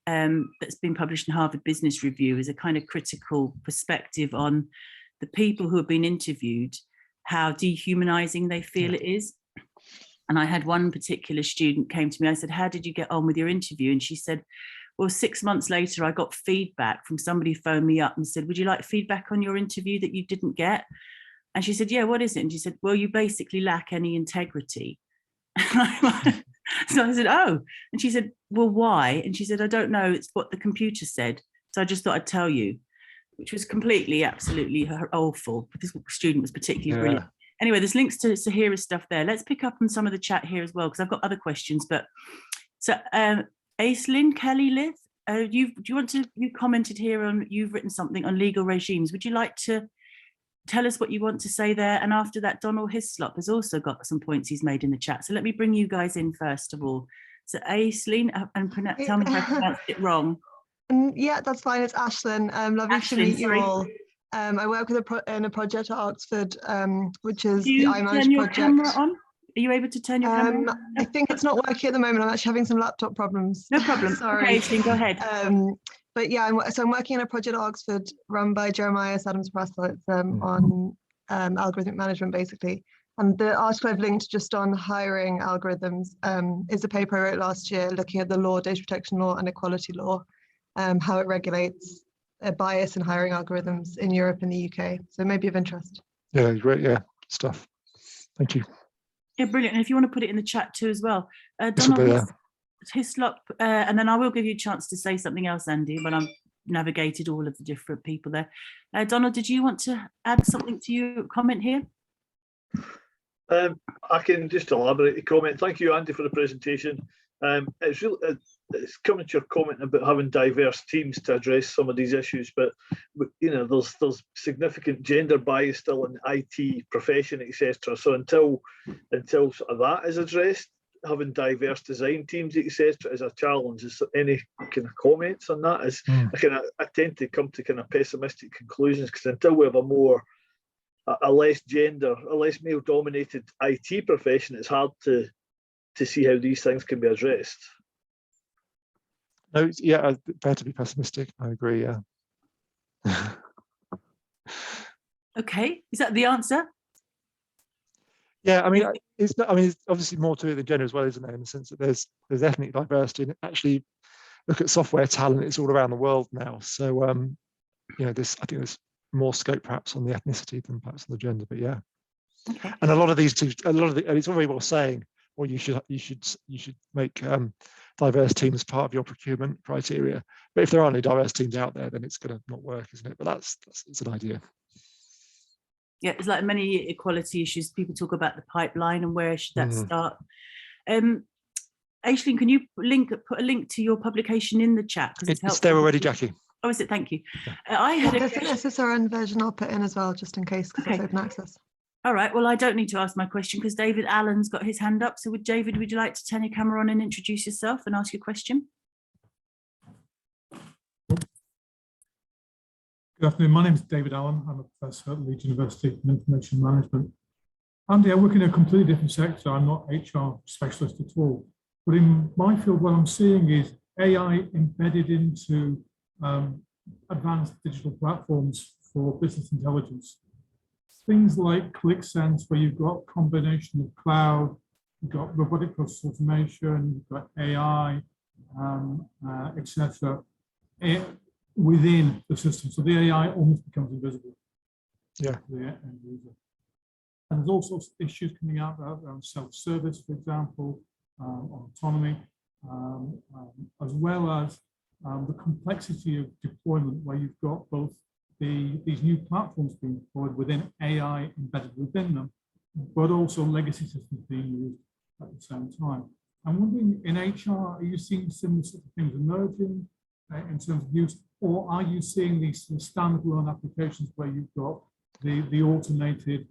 that's been published in Harvard Business Review as a kind of critical perspective on the people who have been interviewed, how dehumanizing they feel it is. And I had one particular student came to me, I said, how did you get on with your interview? And she said, well, 6 months later, I got feedback from somebody who phoned me up and said, would you like feedback on your interview that you didn't get? And she said, yeah, what is it? And she said, well, you basically lack any integrity. So I said, oh, and she said, well, why? And she said, I don't know, it's what the computer said. So I just thought I'd tell you, which was completely, absolutely awful. This student was particularly brilliant. Anyway, there's links to Zahira's stuff there. Let's pick up on some of the chat here as well, because I've got other questions. But so Aislinn Kelly-Lith, you commented here on, you've written something on legal regimes. Would you like to tell us what you want to say there? And after that, Donald Hislop has also got some points he's made in the chat. So let me bring you guys in first of all. So Aislinn, and tell me if I pronounced it wrong. Yeah, that's fine. It's Aislinn. Lovely to meet you all. I work with in a project at Oxford, which is the iManage project. Camera on? Are you able to turn your camera on? I think it's not working at the moment. I'm actually having some laptop problems. No problem. Sorry. Okay, Aislinn, go ahead. But yeah, I'm working in a project at Oxford run by Jeremiah Adams-Prassel. It's on algorithmic management, basically. And the article I've linked just on hiring algorithms is a paper I wrote last year looking at the law, data protection law and equality law, how it regulates a bias in hiring algorithms in Europe and the UK. So maybe of interest. Yeah, great. Yeah, stuff. Thank you. Yeah, brilliant. And if you want to put it in the chat too as well. Donald Hislop, and then I will give you a chance to say something else, Andy, when I've navigated all of the different people there. Donald, did you want to add something to your comment here? I can just elaborate a comment. Thank you, Andy, for the presentation. It's coming to your comment about having diverse teams to address some of these issues, but you know, there's significant gender bias still in the IT profession, etc. So until sort of that is addressed, having diverse design teams, etc., is a challenge. Is there any kind of comments on that? I tend to come to kind of pessimistic conclusions, because until we have a less male-dominated IT profession, it's hard to see how these things can be addressed. No, yeah, fair to be pessimistic. I agree. Yeah. Okay, is that the answer? Yeah, I mean, it's obviously more to it than gender as well, isn't there? In the sense that there's ethnic diversity, and actually, look at software talent. It's all around the world now. So, you know, I think there's more scope perhaps on the ethnicity than perhaps on the gender. But yeah, okay. And a lot of these two, and it's all very well saying, well, you should make diverse teams part of your procurement criteria. But if there aren't any diverse teams out there, then it's going to not work, isn't it? But it's an idea. Yeah, it's like many equality issues. People talk about the pipeline and where should that start. Aislinn, can you put a link to your publication in the chat? It's there already, Jackie. Oh, is it? Thank you. Yeah. I had there's an SSRN version I'll put in as well, just in case, because it's open access. All right, well, I don't need to ask my question because David Allen's got his hand up. So David, would you like to turn your camera on and introduce yourself and ask your question? Good afternoon, my name is David Allen. I'm a professor at Leeds University in Information Management. Andy, I work in a completely different sector. I'm not HR specialist at all. But in my field, what I'm seeing is AI embedded into advanced digital platforms for business intelligence. Things like ClickSense, where you've got a combination of cloud, you've got robotic process automation, you've got AI, etc. within the system. So the AI almost becomes invisible to the end user. And there's all sorts of issues coming out around self-service, for example, autonomy, as well as the complexity of deployment, where you've got both these new platforms being deployed within AI embedded within them, but also legacy systems being used at the same time. I'm wondering, in HR, are you seeing similar sort of things emerging in terms of use, or are you seeing these standalone applications where you've got the automated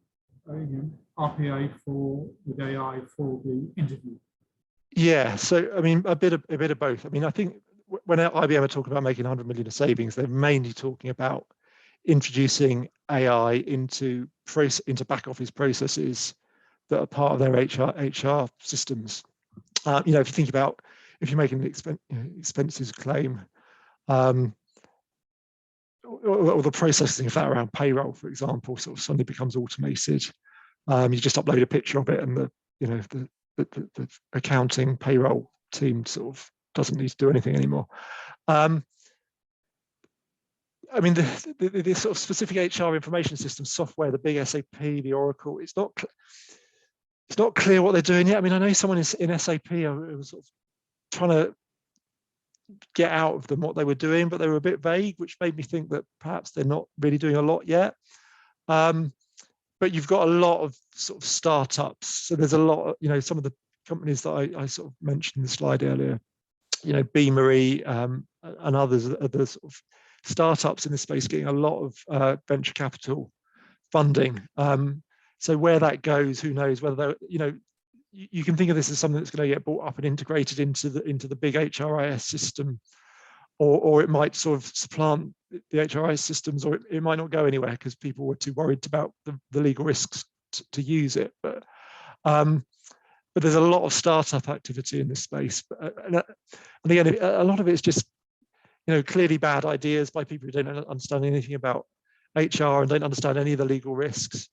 RPA with AI for the interview? Yeah, so I mean, a bit of both. I mean, I think when IBM are talking about making 100 million of savings, they're mainly talking about introducing AI into back office processes that are part of their HR systems. If you think about if you're making an expenses claim, or the processing of that around payroll, for example, sort of suddenly becomes automated. You just upload a picture of it, and the accounting payroll team sort of doesn't need to do anything anymore. I mean, the sort of specific HR information system software, the big SAP, the Oracle, it's not clear what they're doing yet. I mean, I know someone in SAP was sort of trying to get out of them what they were doing, but they were a bit vague, which made me think that perhaps they're not really doing a lot yet. But you've got a lot of sort of startups. So there's a lot of, some of the companies that I sort of mentioned in the slide earlier, Beamery and others are the sort of startups in this space getting a lot of venture capital funding. So where that goes, who knows? Whether you can think of this as something that's going to get brought up and integrated into the big HRIS system, or it might sort of supplant the HRIS systems, or it might not go anywhere because people were too worried about the legal risks to use it. But there's a lot of startup activity in this space. And again, a lot of it is just clearly bad ideas by people who don't understand anything about HR and don't understand any of the legal risks,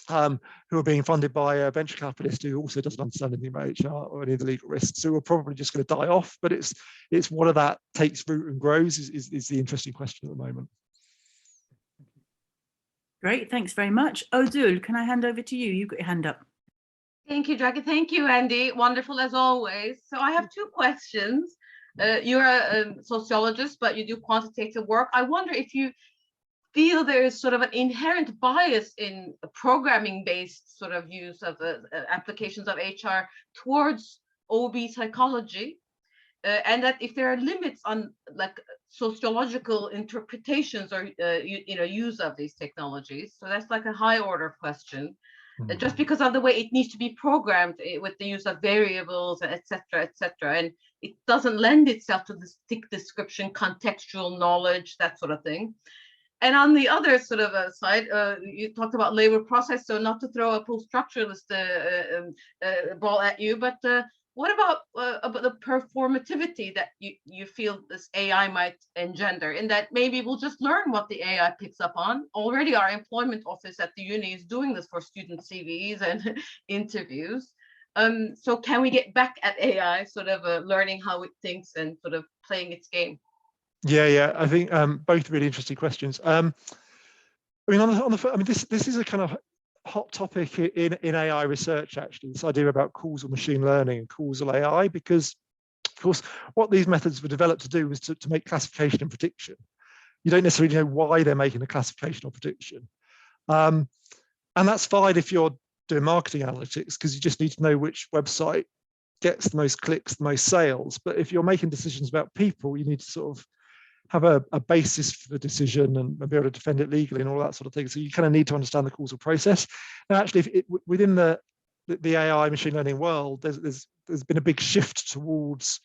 who are being funded by a venture capitalist who also doesn't understand anything about HR or any of the legal risks. So we're probably just going to die off. But it's whether that takes root and grows is the interesting question at the moment. Great, thanks very much. Odul, can I hand over to you? You've got your hand up. Thank you, Jackie. Thank you, Andy. Wonderful as always. So I have two questions. You're a sociologist, but you do quantitative work. I wonder if you feel there is sort of an inherent bias in programming-based sort of use of applications of HR towards OB psychology, and that if there are limits on like sociological interpretations or use of these technologies. So that's like a high order question. Just because of the way it needs to be programmed with the use of variables, et cetera, and it doesn't lend itself to this thick description, contextual knowledge, that sort of thing. And on the other sort of side, you talked about labor process, so not to throw a post-structuralist ball at you, but what about the performativity that you feel this AI might engender, in that maybe we'll just learn what the AI picks up on? Already our employment office at the uni is doing this for student CVs and interviews. So can we get back at AI, sort of learning how it thinks and sort of playing its game? Yeah, I think both really interesting questions. I mean, this is a kind of hot topic in AI research, actually, this idea about causal machine learning and causal AI, because of course what these methods were developed to do was to make classification and prediction. You don't necessarily know why they're making a classification or prediction, and that's fine if you're doing marketing analytics, because you just need to know which website gets the most clicks, the most sales. But if you're making decisions about people, you need to sort of have a basis for the decision and be able to defend it legally and all that sort of thing. So you kind of need to understand the causal process. Now, actually, within the AI machine learning world, there's been a big shift towards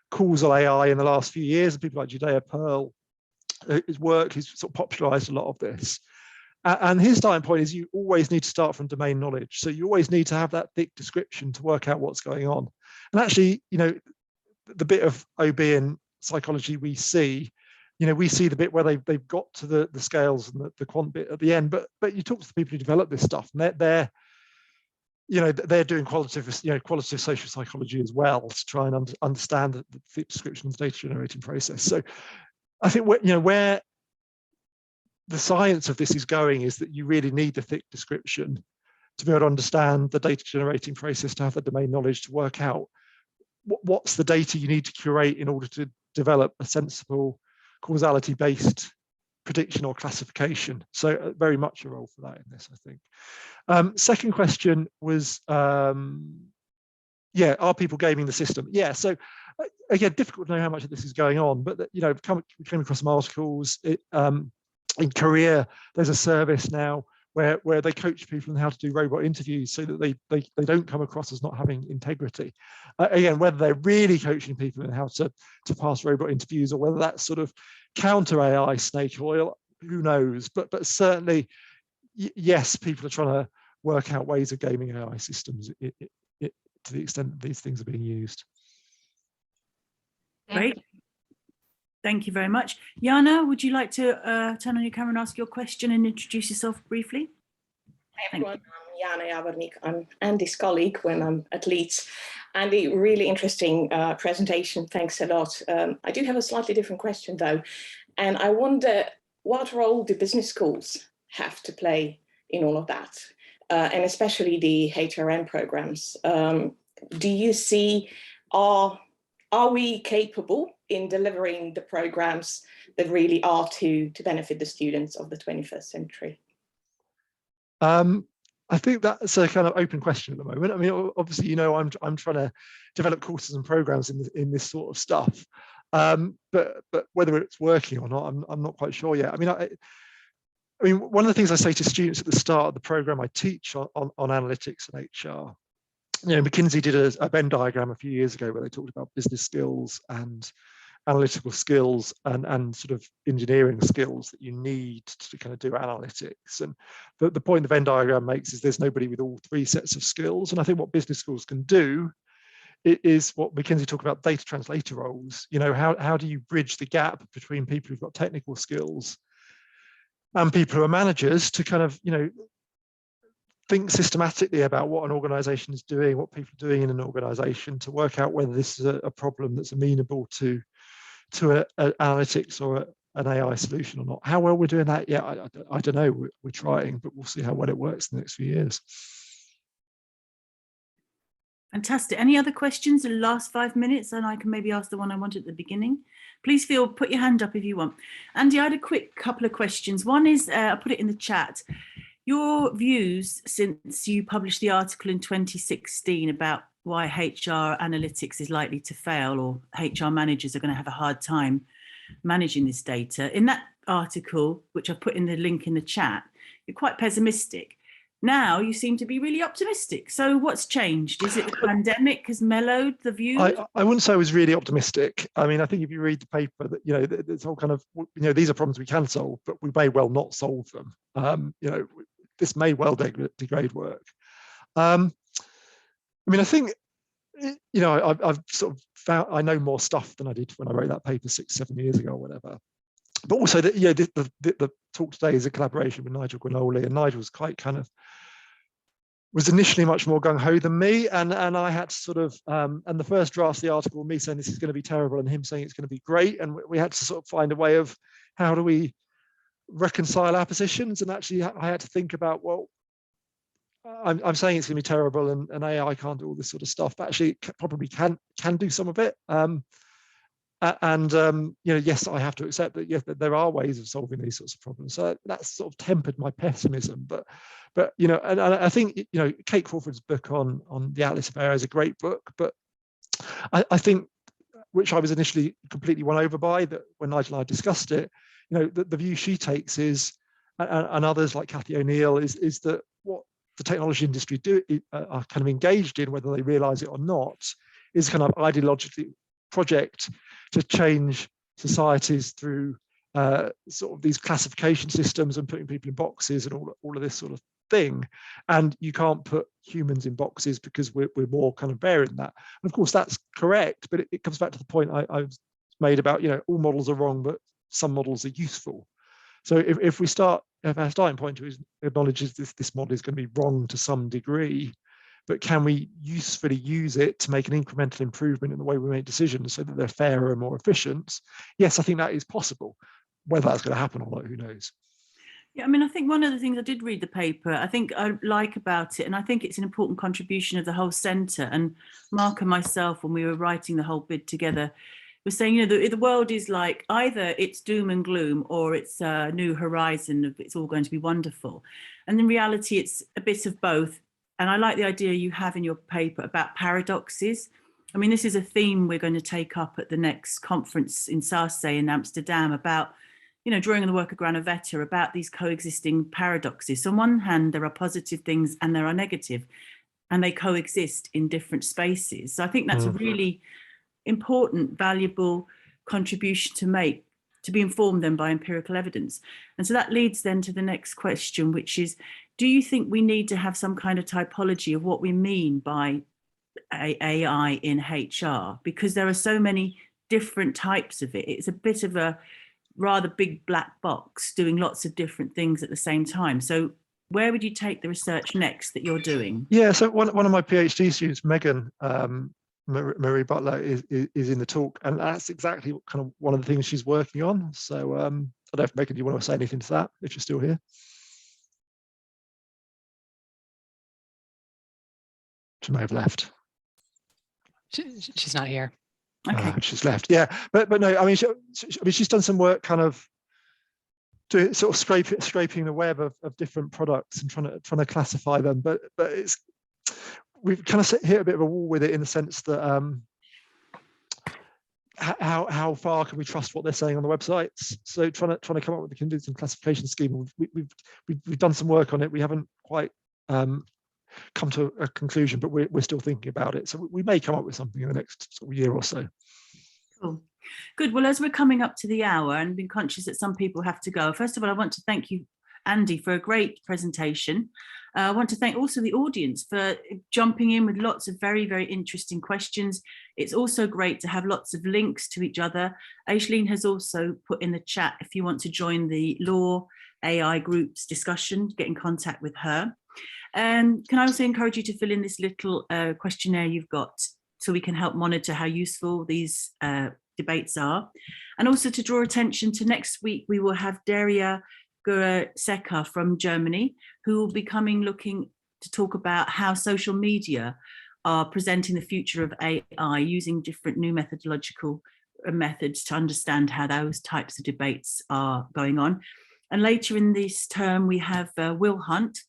causal AI in the last few years. People like Judea Pearl, his work, he's sort of popularized a lot of this. And his starting point is you always need to start from domain knowledge. So you always need to have that thick description to work out what's going on. And actually, you know, the bit of OB and psychology we see, you know, we see the bit where they've got to the scales and the quant bit at the end, but you talk to the people who develop this stuff, and they're you know, they're doing qualitative social psychology as well to try and understand the thick description of the data generating process. So I think where the science of this is going is that you really need the thick description to be able to understand the data generating process, to have the domain knowledge to work out what's the data you need to curate in order to develop a sensible causality-based prediction or classification. So very much a role for that in this, I think. Second question was, yeah, are people gaming the system? Yeah, so again, difficult to know how much of this is going on, but you know, we came across some articles. In Korea, there's a service now where they coach people on how to do robot interviews so that they don't come across as not having integrity. Again, whether they're really coaching people in how to pass robot interviews or whether that's sort of counter AI snake oil, who knows? But certainly, yes, people are trying to work out ways of gaming AI systems to the extent that these things are being used. Great. Thank you very much. Jana, would you like to turn on your camera and ask your question and introduce yourself briefly? Hi everyone, I'm Jana Javornik. I'm Andy's colleague when I'm at Leeds. Andy, really interesting presentation. Thanks a lot. I do have a slightly different question though. And I wonder, what role do business schools have to play in all of that? And especially the HRM programs. Do you see, are we capable in delivering the programs that really are to benefit the students of the 21st century? I think that's a kind of open question at the moment. I mean, obviously, you know, I'm trying to develop courses and programs in this sort of stuff, but whether it's working or not, I'm not quite sure yet. I mean, one of the things I say to students at the start of the program I teach on analytics and HR, you know, McKinsey did a Venn diagram a few years ago where they talked about business skills and analytical skills and sort of engineering skills that you need to kind of do analytics. And the point the Venn diagram makes is there's nobody with all three sets of skills. And I think what business schools can do is what McKinsey talk about, data translator roles. You know, how do you bridge the gap between people who've got technical skills and people who are managers to kind of, you know, think systematically about what an organization is doing, what people are doing in an organization, to work out whether this is a problem that's amenable to analytics or an AI solution or not. How well we're doing that, yeah, I don't know. We're trying, but we'll see how well it works in the next few years. Fantastic. Any other questions in the last 5 minutes? And I can maybe ask the one I wanted at the beginning. Please put your hand up if you want. Andy, I had a quick couple of questions. One is, I'll put it in the chat. Your views since you published the article in 2016 about why HR analytics is likely to fail, or HR managers are going to have a hard time managing this data. In that article, which I've put in the link in the chat, you're quite pessimistic. Now you seem to be really optimistic. So what's changed? Is it the pandemic has mellowed the view? I wouldn't say I was really optimistic. I mean, I think if you read the paper, that, you know, it's all kind of, you know, these are problems we can solve, but we may well not solve them. You know, this may well degrade work. I mean, I think, you know, I've sort of found I know more stuff than I did when I wrote that paper 6-7 years ago or whatever. But also that, you know, the talk today is a collaboration with Nigel Granoli, and Nigel was quite kind of, was initially much more gung-ho than me, and I had to sort of, and the first draft of the article, me saying this is going to be terrible and him saying it's going to be great, and we had to sort of find a way of how do we reconcile our positions. And actually I had to think about, well, I'm saying it's going to be terrible and AI can't do all this sort of stuff, but actually it probably can do some of it. You know, yes, I have to accept that, yes, that there are ways of solving these sorts of problems. So that's sort of tempered my pessimism. But you know, and I think, you know, Kate Crawford's book on the Atlas of AI is a great book. But I think, which I was initially completely won over by, that when Nigel and I discussed it, you know, the view she takes is, and others like Cathy O'Neill, is that what the technology industry are kind of engaged in, whether they realize it or not, is kind of ideologically project to change societies through sort of these classification systems and putting people in boxes and all of this sort of thing. And you can't put humans in boxes because we're more kind of varied than that. And of course, that's correct, but it comes back to the point I've made about, all models are wrong, but some models are useful. So if our starting point acknowledges this model is going to be wrong to some degree, but can we usefully use it to make an incremental improvement in the way we make decisions so that they're fairer and more efficient? Yes, I think that is possible. Whether that's going to happen or not, who knows? Yeah, I mean, I think one of the things I did read the paper, I think I like about it, and I think it's an important contribution of the whole centre. And Mark and myself, when we were writing the whole bid together, were saying, the world is like either it's doom and gloom or it's a new horizon of it's all going to be wonderful. And in reality, it's a bit of both. And I like the idea you have in your paper about paradoxes. I mean, this is a theme we're going to take up at the next conference in Sasse in Amsterdam about, drawing on the work of Granovetter about these coexisting paradoxes. So on one hand, there are positive things and there are negative, and they coexist in different spaces. So I think that's a really important, valuable contribution to make, to be informed then by empirical evidence. And so that leads then to the next question, which is, do you think we need to have some kind of typology of what we mean by AI in HR? Because there are so many different types of it. It's a bit of a rather big black box doing lots of different things at the same time. So where would you take the research next that you're doing? Yeah, so one of my PhD students, Megan Marie Butler, is in the talk, and that's exactly kind of one of the things she's working on. So I don't know if Megan, do you want to say anything to that if you're still here? She may have left. She's not here. Okay. She's left. Yeah, but no, I mean, she's done some work kind of to sort of scraping the web of different products and trying to classify them. But we've kind of hit a bit of a wall with it in the sense that how far can we trust what they're saying on the websites? So trying to come up with a convincing classification scheme. We've done some work on it. We haven't quite come to a conclusion, but we're still thinking about it. So we may come up with something in the next sort of year or so. Cool. Good. Well, as we're coming up to the hour and being conscious that some people have to go, first of all, I want to thank you, Andy, for a great presentation. I want to thank also the audience for jumping in with lots of very, very interesting questions. It's also great to have lots of links to each other. Aisleen has also put in the chat, if you want to join the Law AI Group's discussion, get in contact with her. Can I also encourage you to fill in this little questionnaire you've got so we can help monitor how useful these debates are. And also to draw attention to next week, we will have Daria Gura-Seca from Germany, who will be looking to talk about how social media are presenting the future of AI using different new methodological methods to understand how those types of debates are going on. And later in this term, we have Will Hunt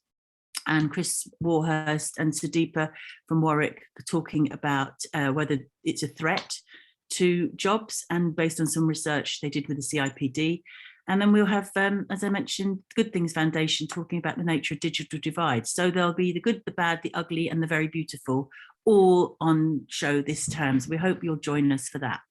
and Chris Warhurst and Sudeepa from Warwick talking about whether it's a threat to jobs, and based on some research they did with the CIPD. And then we'll have, as I mentioned, Good Things Foundation talking about the nature of digital divide. So there'll be the good, the bad, the ugly, and the very beautiful all on show this term. So we hope you'll join us for that.